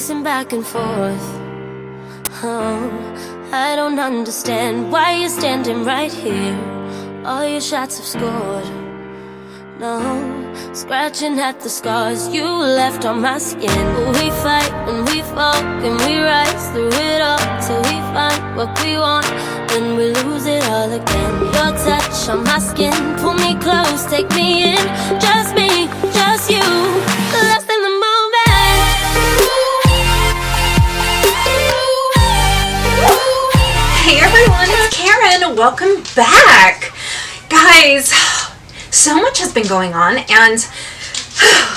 pacing back and forth. Oh, I don't understand why you're standing right here. All your shots have scored. No, scratching at the scars you left on my skin. We fight and we fall and we rise through it all till we find what we want, then we lose it all again. Your touch on my skin, pull me close, take me in. Just me, just you, lost in the moment. Hey everyone, it's Karen. Welcome back. Guys, so much has been going on, and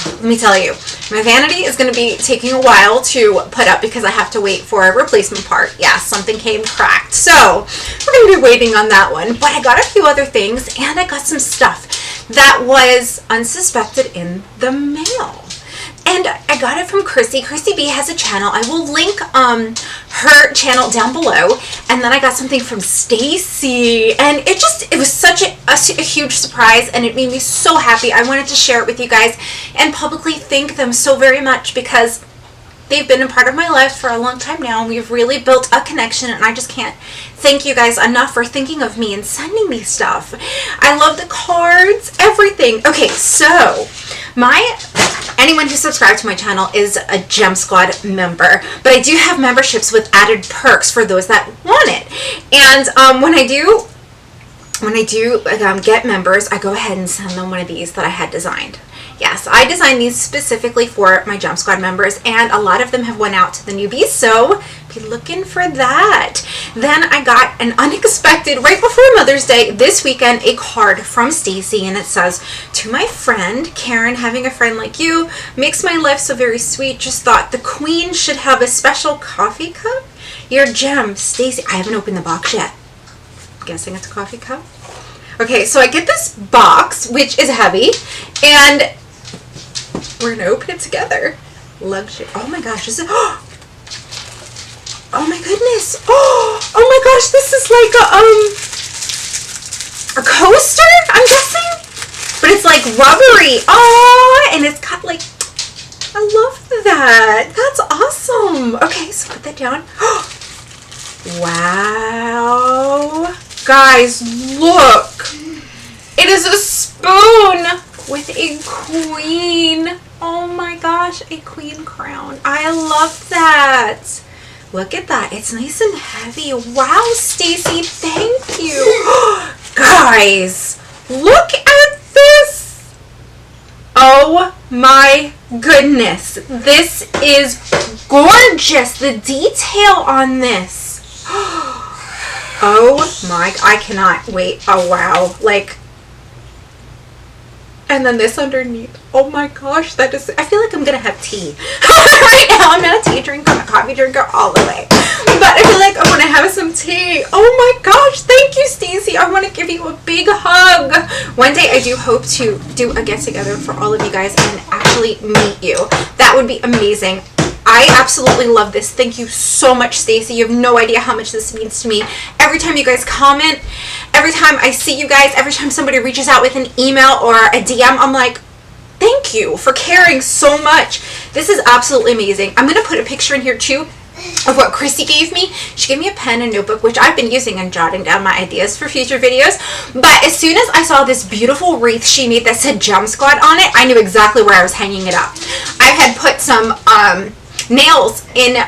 let me tell you, my vanity is going to be taking a while to put up because I have to wait for a replacement part. Yeah, something came cracked, so we're going to be waiting on that one. But I got a few other things, and I got some stuff that was unsuspected in the mail. And I got it from Chrissy. Chrissy B has a channel. I will link her channel down below. And then I got something from Stacy, and it was such a huge surprise, and it made me so happy. I wanted to share it with you guys and publicly thank them so very much because they've been a part of my life for a long time now, and we've really built a connection, and I just can't thank you guys enough for thinking of me and sending me stuff. I love the cards, everything. Okay, so anyone who subscribed to my channel is a Gem Squad member, but I do have memberships with added perks for those that want it. And when I do get members, I go ahead and send them one of these that I had designed. Yes, I designed these specifically for my Gem Squad members, and a lot of them have went out to the newbies, so be looking for that. Then I got an unexpected, right before Mother's Day, this weekend, a card from Stacy, and it says, "To my friend, Karen, having a friend like you makes my life so very sweet. Just thought the queen should have a special coffee cup. Your gem, Stacy." I haven't opened the box yet. I'm guessing it's a coffee cup. Okay, so I get this box, which is heavy, and we're gonna open it together. Luxury. Oh my gosh, this is. Oh my goodness. Oh my gosh, this is like a coaster, I'm guessing? But it's like rubbery. Oh, and it's got like, I love that. That's awesome. Okay, so put that down. Wow. Guys, look. It is a spoon with a queen. Oh my gosh, a queen crown. I love that. Look at that. It's nice and heavy. Wow, Stacy, thank you. Guys, look at this. Oh my goodness. This is gorgeous. The detail on this. Oh my, I cannot wait. Oh wow. Like, and then this underneath. Oh my gosh, that is, I feel like I'm gonna have tea. Right now, I'm not a tea drinker, I'm a coffee drinker all the way. But I feel like I wanna have some tea. Oh my gosh, thank you, Stacy. I wanna give you a big hug. One day I do hope to do a get together for all of you guys and actually meet you. That would be amazing. I absolutely love this. Thank you so much, Stacy. You have no idea how much this means to me. Every time you guys comment, every time I see you guys, every time somebody reaches out with an email or a DM, I'm like, thank you for caring so much. This is absolutely amazing. I'm going to put a picture in here too of what Chrissy gave me. She gave me a pen and notebook, which I've been using and jotting down my ideas for future videos. But as soon as I saw this beautiful wreath she made that said Gem Squad on it, I knew exactly where I was hanging it up. I had put some nails in, I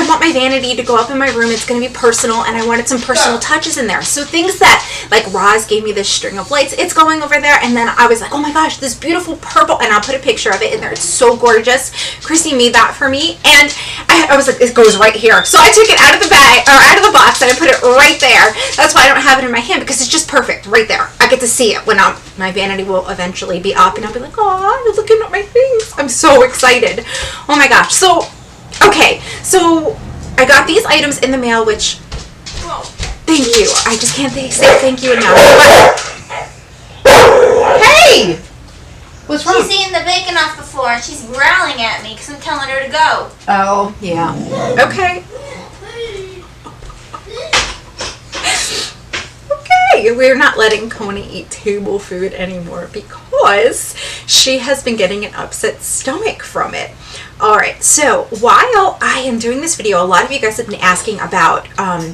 want my vanity to go up in my room. It's going to be personal, and I wanted some personal touches in there. So things that, like Roz gave me this string of lights, it's going over there, and then I was like, oh my gosh, this beautiful purple, and I'll put a picture of it in there. It's so gorgeous. Chrissy made that for me, and I was like, it goes right here. So I took it out of the bag, or out of the box, and I put it right there. That's why I don't have it in my hand, because it's just perfect right there. I get to see it when my vanity will eventually be up, and I'll be like, oh, you're looking at my things. I'm so excited. Oh my gosh. So, okay. So, I got these items in the mail, which, thank you. I just can't say thank you enough. But, hey! What's wrong? She's eating the bacon off the floor, and she's growling at me because I'm telling her to go. Oh, yeah. Okay. Okay. we're not letting Kona eat table food anymore because she has been getting an upset stomach from it. Alright, so while I am doing this video, a lot of you guys have been asking about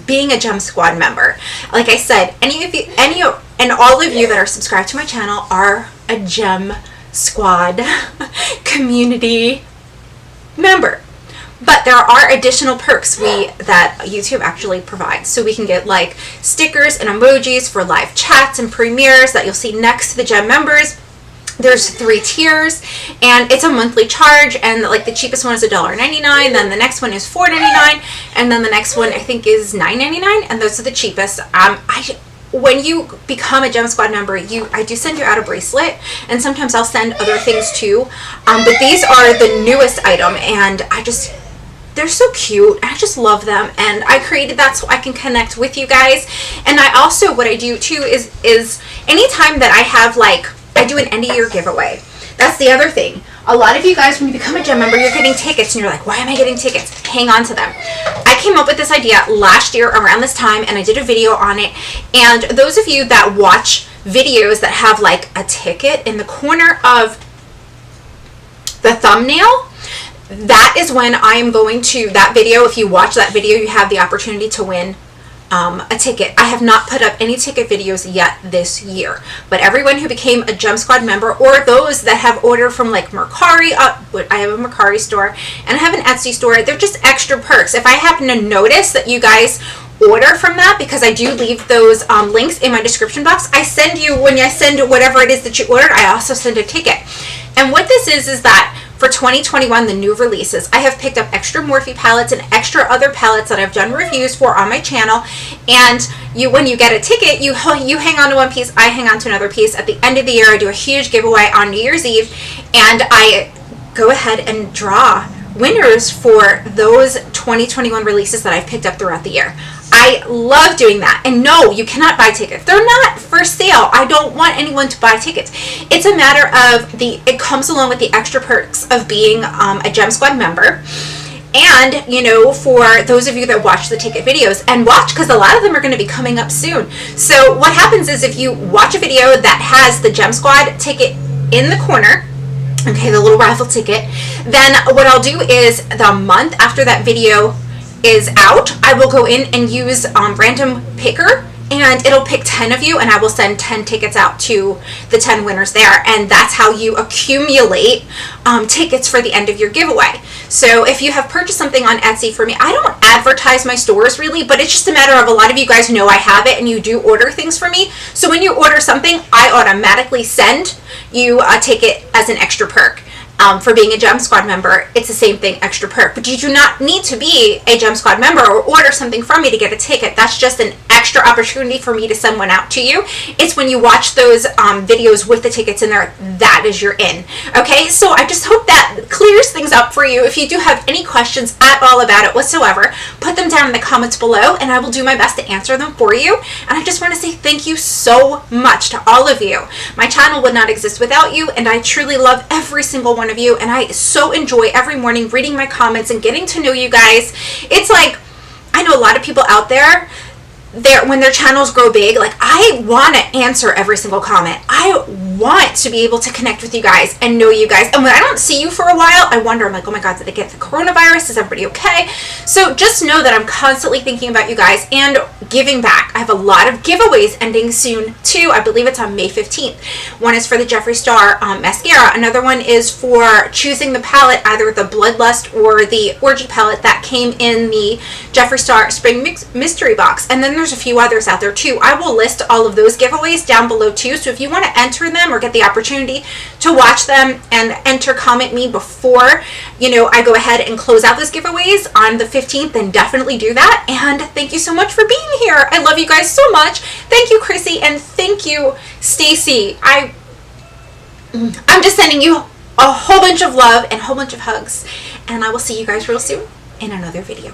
being a Gem Squad member. Like I said, and all of you that are subscribed to my channel are a Gem Squad community member. But there are additional perks that YouTube actually provides. So we can get like stickers and emojis for live chats and premieres that you'll see next to the Gem members. There's 3 tiers, and it's a monthly charge, and like the cheapest one is $1.99, then the next one is $4.99, and then the next one I think is $9.99, and those are the cheapest. When you become a Gem Squad member, I do send you out a bracelet, and sometimes I'll send other things too. But these are the newest item, and they're so cute. I just love them, and I created that so I can connect with you guys. And I also, what I do too is anytime that I have I do an end of year giveaway. That's the other thing. A lot of you guys, when you become a Gem member, you're getting tickets, and you're like, why am I getting tickets? Hang on to them. I came up with this idea last year around this time, and I did a video on it. And those of you that watch videos that have like a ticket in the corner of the thumbnail, that is when I am going to, that video, if you watch that video, you have the opportunity to win a ticket. I have not put up any ticket videos yet this year, but everyone who became a Gem Squad member, or those that have ordered from like Mercari, I have a Mercari store and I have an Etsy store, they're just extra perks. If I happen to notice that you guys order from that, because I do leave those links in my description box, I send you, when I send whatever it is that you ordered, I also send a ticket. And what this is that for 2021, the new releases, I have picked up extra Morphe palettes and extra other palettes that I've done reviews for on my channel. And when you get a ticket, you hang on to one piece, I hang on to another piece. At the end of the year, I do a huge giveaway on New Year's Eve, and I go ahead and draw winners for those 2021 releases that I've picked up throughout the year. I love doing that. And no, you cannot buy tickets. They're not for sale. I don't want anyone to buy tickets. It's a matter of it comes along with the extra perks of being a Gem Squad member. And, for those of you that watch the ticket videos, and watch, because a lot of them are going to be coming up soon. So what happens is, if you watch a video that has the Gem Squad ticket in the corner, okay, the little raffle ticket, then what I'll do is the month after that video is out, I will go in and use random picker, and it'll pick 10 of you, and I will send 10 tickets out to the 10 winners there. And that's how you accumulate tickets for the end of your giveaway. So if you have purchased something on Etsy for me, I don't advertise my stores really, but it's just a matter of, a lot of you guys know I have it and you do order things for me. So when you order something, I automatically send you a ticket as an extra perk. For being a Gem Squad member, it's the same thing, extra perk. But you do not need to be a Gem Squad member or order something from me to get a ticket. That's just an extra opportunity for me to send one out to you. It's when you watch those videos with the tickets in there, that is your in. Okay, so I just hope that clears things up for you. If you do have any questions at all about it whatsoever, put them down in the comments below, and I will do my best to answer them for you. And I just want to say thank you so much to all of you. My channel would not exist without you, and I truly love every single one of you, and I so enjoy every morning reading my comments and getting to know you guys. It's like, I know a lot of people out there, when their channels grow big, like, I want to answer every single comment. I want to be able to connect with you guys and know you guys. And when I don't see you for a while, I wonder, I'm like, oh my God, did they get the coronavirus? Is everybody okay? So just know that I'm constantly thinking about you guys and giving back. I have a lot of giveaways ending soon too. I believe it's on May 15th. One is for the Jeffree Star mascara. Another one is for choosing the palette, either the Bloodlust or the Orgy palette that came in the Jeffree Star Spring Mystery Box. And then there's a few others out there too. I will list all of those giveaways down below too. So if you want to enter them or get the opportunity to watch them and comment me before, I go ahead and close out those giveaways on the 15th, then definitely do that. And thank you so much for being here. I love you guys so much. Thank you, Chrissy, and thank you, Stacy. I'm just sending you a whole bunch of love and a whole bunch of hugs, and I will see you guys real soon in another video.